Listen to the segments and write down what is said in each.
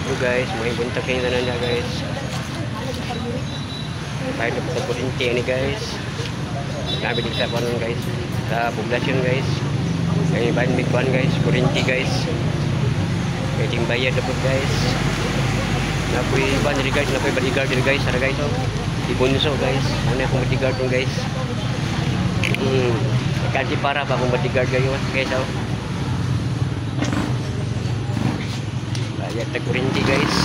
So guys, may buntag kayo na nila guys. Kahit na sa kurinti ini guys. Nabi din sa kanon guys. Sa poblasyon guys. Kaya bahan bigkuhan guys. Kurinti guys. Kaya ting bayad na po guys. Napoy ban diri guys. Napoy bodyguard diri guys. Ara guys oh. Ibunso guys. Ano akong bodyguard dun guys. Kanti para ba akong bodyguard kayo guys oh. Bayad na kurinti guys.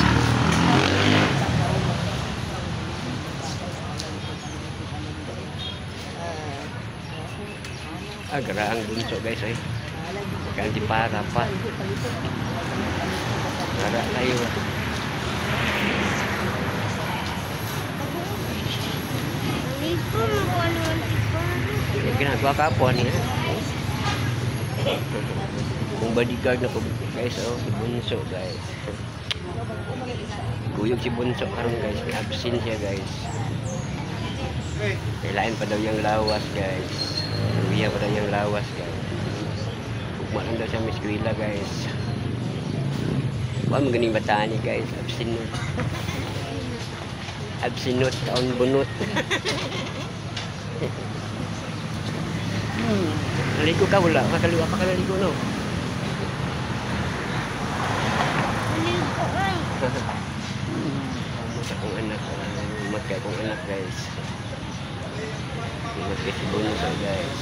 Geraang bunso guys ay. Ganti para pa. Gara tayo. Ginagawa ka po niya. Kung bodyguard na po guys oh, si bunso guys. Kuyog si bunso karon guys, may absent siya guys. Kailain pa daw yung lawas guys. Uwiya pa daw yung lawas guys. Ugma lang daw siya may eskwela guys. Huwag maganing bataan niya guys. Absinut. Absinut taon bunot. Naligo ka wala? Kakaliwa pa ka naligo no? Naligo ay. Sa kong anak. Magkaya kong anak guys. Magkasibon mo sa guys.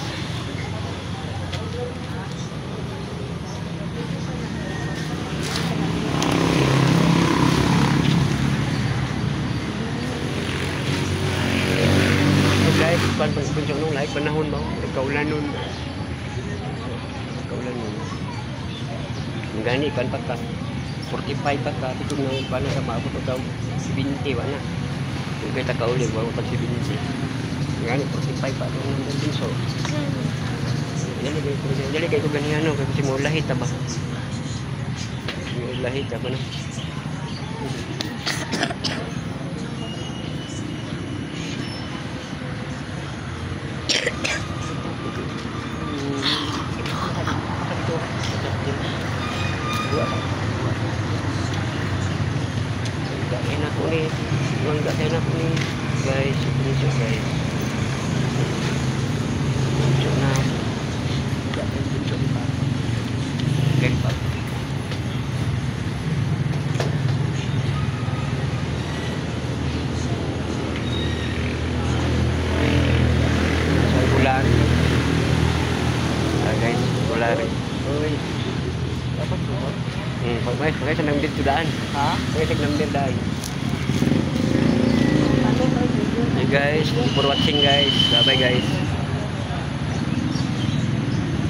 So guys, pag-punsyon nung like panahon ba? Kaulan nun. Kaulan nun. Ang gani, kan pa ka. 45 pa ka. Tikong nang paano sa maabot o daw. 20 wala. Kung kita kaulit, wala pag 70. Ngani 45 pa nung bunso. Dili kay ko ganyan no, kasi mo lahit ba. Mo lahit ba na. Enak ni, enggak enak ni guys, ini guys. Guys, ular. Oi. Dapat ko. Pakai senang dir sudaan. Ha? Pakai senang dir dai. Hey guys, for watching guys. Bye bye guys.